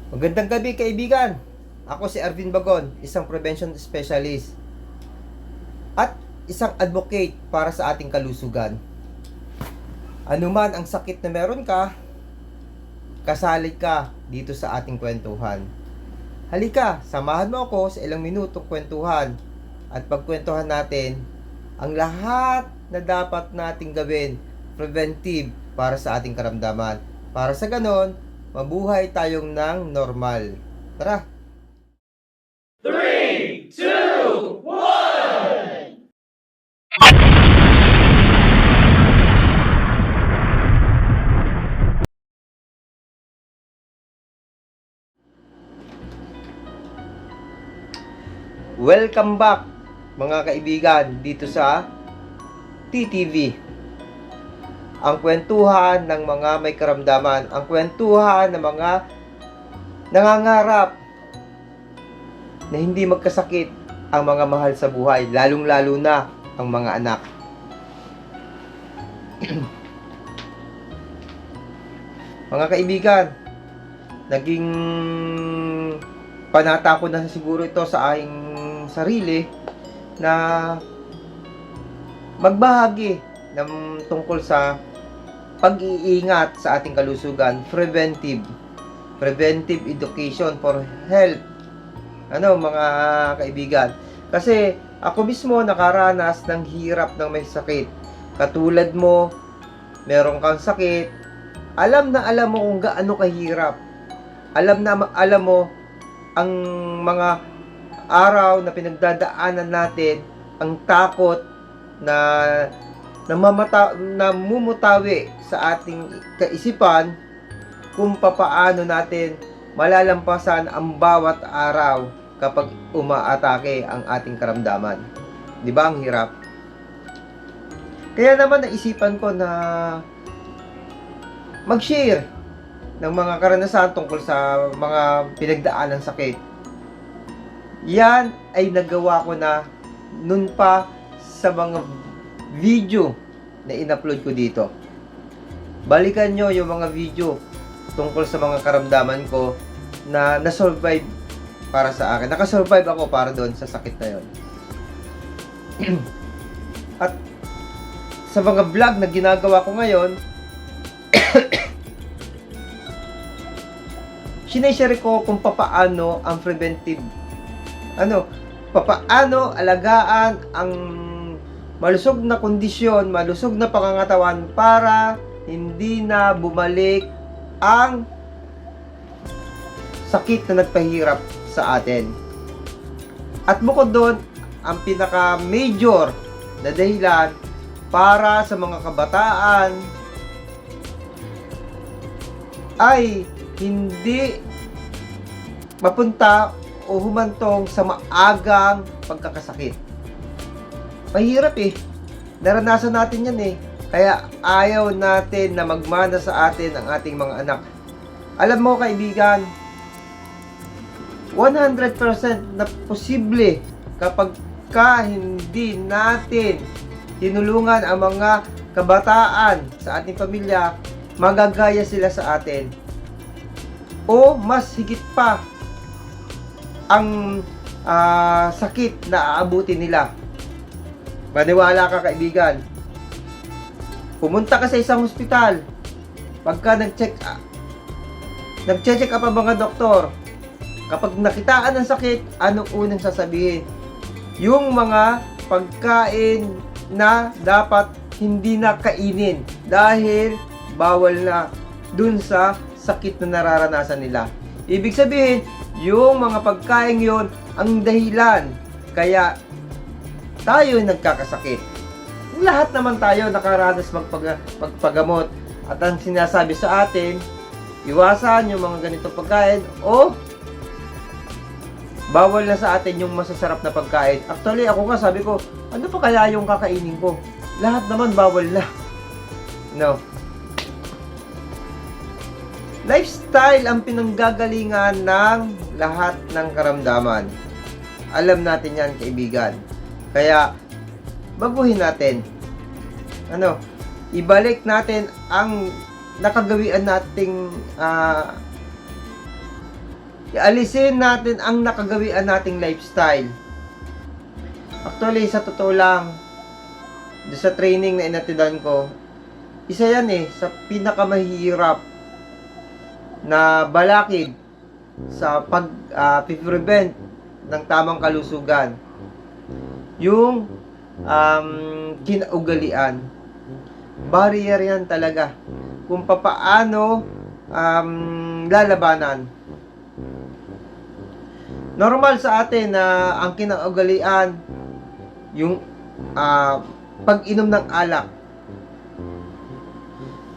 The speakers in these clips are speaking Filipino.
Magandang gabi kaibigan. Ako si Arvin Bagon, isang prevention specialist at isang advocate para sa ating kalusugan. Ano man ang sakit na meron ka, kasali ka dito sa ating kwentuhan. Halika, samahan mo ako sa ilang minutong kwentuhan at pagkwentuhan natin ang lahat na dapat nating gawin preventive para sa ating karamdaman. Para sa ganon, mabuhay tayong ng normal. Tara! 3, 2, 1! Welcome back mga kaibigan dito sa TTV. Ang kwentuhan ng mga may karamdaman, ang kwentuhan ng mga nangangarap na hindi magkasakit ang mga mahal sa buhay, lalong-lalo na ang mga anak. Mga kaibigan, naging panata ko na siguro ito sa aking sarili na magbahagi ng tungkol sa pag-iingat sa ating kalusugan, preventive education for health. Mga kaibigan, kasi ako mismo nakaranas ng hirap ng may sakit. Katulad mo, meron kang sakit, alam mo kung gaano kahirap. Alam mo ang mga araw na pinagdadaanan natin, ang takot na namumutawi sa ating kaisipan kung papaano natin malalampasan ang bawat araw kapag umaatake ang ating karamdaman. Di ba ang hirap? Kaya naman naisipan ko na mag-share ng mga karanasan tungkol sa mga pinagdaanan sakit. Yan ay nagawa ko na nun pa sa mga video na in-upload ko dito. Balikan nyo yung mga video tungkol sa mga karamdaman ko na na-survive para sa akin. Nakasurvive ako para doon sa sakit na yon. At sa mga vlog na ginagawa ko ngayon, sineshare ko kung papaano ang preventive, papaano alagaan ang malusog na kondisyon, malusog na pangangatawan para hindi na bumalik ang sakit na nagpahirap sa atin. At bukod doon, ang pinaka-major na dahilan para sa mga kabataan ay hindi mapunta o humantong sa maagang pagkakasakit. Mahirap naranasan natin yan kaya ayaw natin na magmana sa atin ang ating mga anak. Alam mo kaibigan, 100% na posible kapag hindi natin tinulungan ang mga kabataan sa ating pamilya, magagaya sila sa atin. O mas higit pa ang sakit na aabutin nila. Maniwala ka kaibigan. Pumunta ka sa isang hospital. Pagka nag-check up ang mga doktor, kapag nakitaan ng sakit, anong unang sasabihin? Yung mga pagkain na dapat hindi na kainin dahil bawal na dun sa sakit na nararanasan nila. Ibig sabihin, yung mga pagkain yon ang dahilan kaya tayo nagkakasakit. Lahat naman tayo nakaranas magpagamot. At ang sinasabi sa atin, iwasan yung mga ganitong pagkain o bawal na sa atin yung masasarap na pagkain. Actually, ako nga sabi ko, ano pa kaya yung kakainin ko? Lahat naman bawal na. Lifestyle ang pinanggagalingan ng lahat ng karamdaman. Alam natin yan, kaibigan. Kaya, baguhin natin. Ibalik natin ang nakagawian nating Ialisin natin ang nakagawian nating lifestyle. Actually, sa totoo lang, sa training na inatidan ko, isa yan sa pinakamahirap na balakid sa pag-prevent ng tamang kalusugan. Yung kinaugalian. Barrier yan talaga. Kung papaano lalabanan. Normal sa atin na ang kinaugalian yung pag-inom ng alak.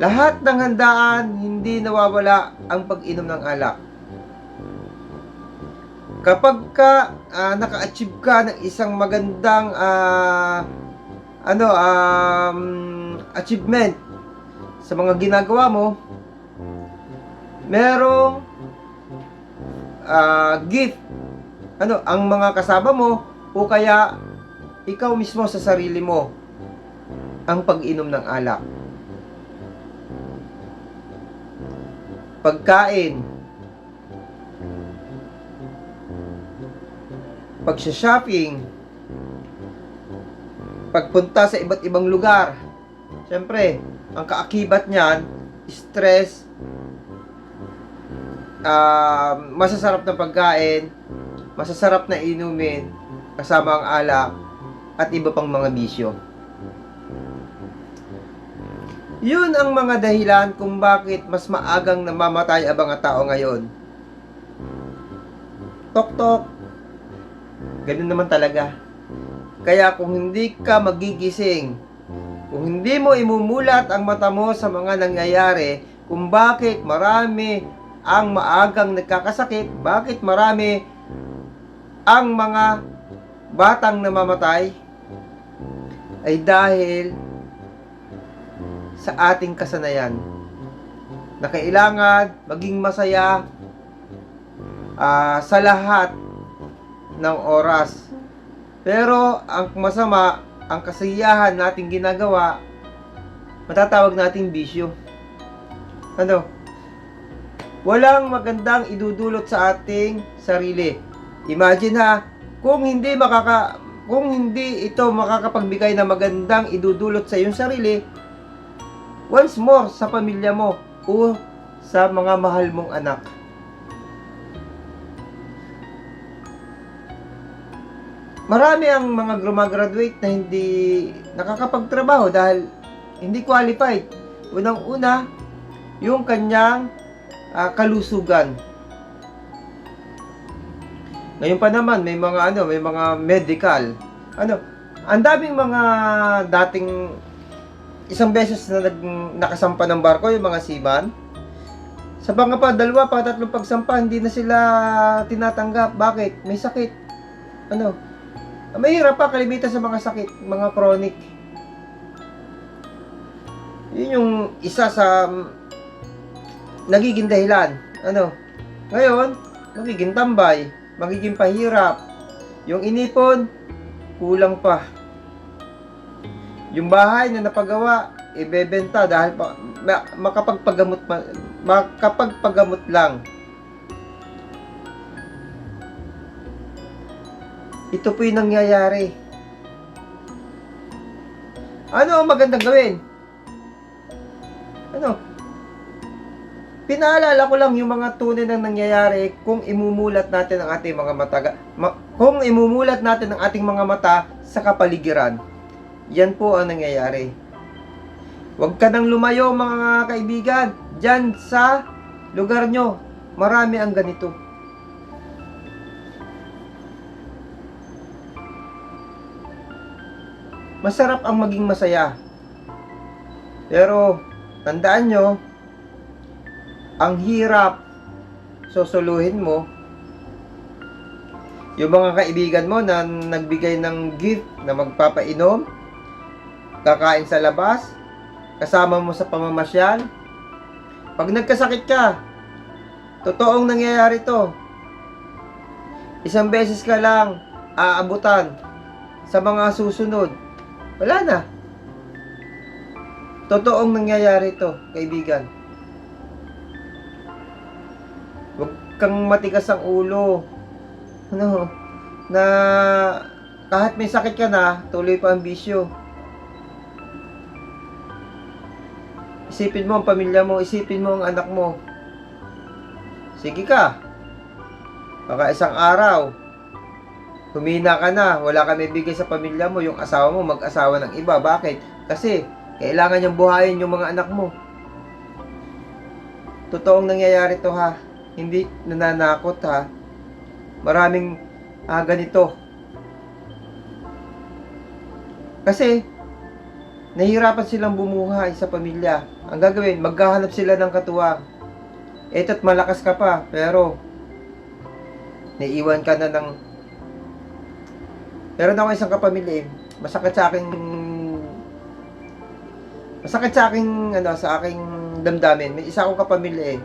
Lahat ng handaan, hindi nawawala ang pag-inom ng alak. Kapag naka-achieve ka ng isang magandang achievement sa mga ginagawa mo, merong gift ang mga kasama mo o kaya ikaw mismo sa sarili mo ang pag-inom ng alak. Pagkain, pagsha-shopping, pagpunta sa iba't ibang lugar. Siyempre, ang kaakibat niyan, stress, masasarap na pagkain, masasarap na inumin, kasama ang alak, at iba pang mga bisyo. Yun ang mga dahilan kung bakit mas maagang namamatay ang mga tao ngayon. Tok-tok. Ganun naman talaga. Kaya kung hindi ka magigising, kung hindi mo imumulat ang mata mo sa mga nangyayari, kung bakit marami ang maagang nagkakasakit, bakit marami ang mga batang namamatay, ay dahil sa ating kasanayan na kailangan maging masaya sa lahat ng oras. Pero ang masama, ang kasiyahan nating ginagawa, matatawag nating bisyo. Walang magandang idudulot sa ating sarili. Imagine kung hindi ito makakapagbigay ng magandang idudulot sa iyong sarili, once more sa pamilya mo o sa mga mahal mong anak. Marami ang mga graduate na hindi nakakapagtrabaho dahil hindi qualified. Unang-una, yung kanyang kalusugan. Ngayon pa naman may mga medical. Ang daming mga dating isang beses na nakasampa ng barko yung mga seaman. Sa dalawa, tatlong pagsampa, hindi na sila tinatanggap. Bakit? May sakit. Mahirap pa kalimitan sa mga sakit, mga chronic. Yun yung isa sa nagiging dahilan. Ngayon, magiging tambay, magiging pahirap. Yung inipon, kulang pa. Yung bahay na napagawa, ibebenta dahil makapagpagamot lang. Ito po yung nangyayari. Ano ang magandang gawin? Pinaalala ko lang yung mga tunay na nangyayari kung imumulat natin ang ating mga mata sa kapaligiran. Yan po ang nangyayari. Huwag ka nang lumayo mga kaibigan. Diyan sa lugar nyo, marami ang ganito. Masarap ang maging masaya. Pero, tandaan nyo, ang hirap susuluhin mo. Yung mga kaibigan mo na nagbigay ng gift na magpapainom, kakain sa labas, kasama mo sa pamamasyal. Pag nagkasakit ka, totoong nangyayari to. Isang beses ka lang aabutan sa mga susunod. Wala na. Totoong nangyayari to, kaibigan. kang matigas ang ulo. Ano? Na kahit may sakit ka na, tuloy pa ang bisyo. Isipin mo ang pamilya mo, isipin mo ang anak mo. Sige ka. Baka isang araw, humina ka na, wala ka may bigay sa pamilya mo, yung asawa mo mag-asawa ng iba. Bakit? Kasi kailangan niyang buhayin yung mga anak mo. Totoong nangyayari to ha. Hindi nananakot ha. Maraming ganito. Kasi nahihirapan silang bumuhay sa pamilya. Ang gagawin, maghahanap sila ng katuwang. Eto't malakas ka pa, pero naiiwan ka na ng... Meron ako isang kapamilya masakit sa aking sa aking damdamin. May isa akong kapamilya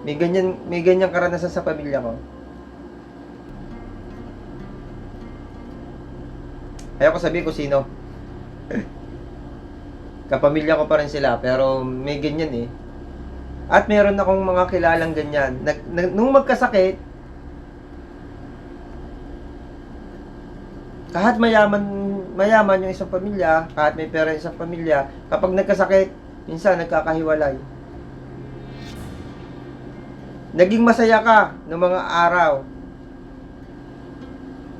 may ganyan karanasan sa pamilya ko. Ayaw ko sabihin kung sino. Kapamilya ko pa rin sila, pero may ganyan At meron akong mga kilalang ganyan. Nung magkasakit, kahit mayaman yung isang pamilya, kahit may pera yung isang pamilya, kapag nagkasakit, minsan nagkakahiwalay. Naging masaya ka ng mga araw.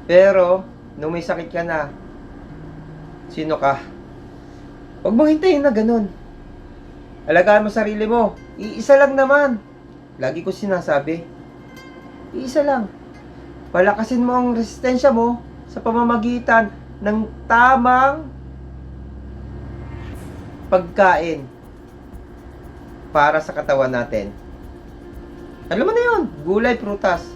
Pero, nung may sakit ka na, sino ka? Huwag mong hintayin na ganun. Alagaan mo sarili mo. Iisa lang naman. Lagi ko sinasabi. Iisa lang. Palakasin mo ang resistensya mo sa pamamagitan ng tamang pagkain para sa katawan natin. Alam mo na yun. Gulay, prutas.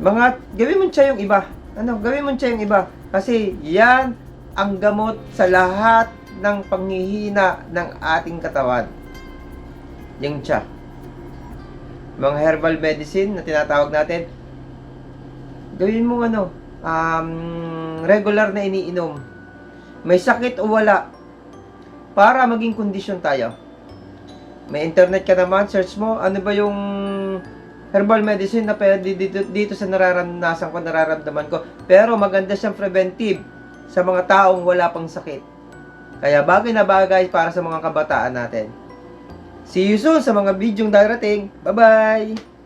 Gawin mo siya yung iba. Gawin mo siya yung iba. Kasi yan ang gamot sa lahat ng panghihina ng ating katawan. Yung tiya. Mga herbal medicine na tinatawag natin, gawin mo regular na iniinom. May sakit o wala, para maging kondisyon tayo. May internet ka naman, search mo, ano ba yung herbal medicine na pwede dito sa nararamdaman ko. Pero maganda siyang preventive sa mga taong wala pang sakit. Kaya bagay na bagay para sa mga kabataan natin. See you soon sa mga bidyong darating. Bye-bye!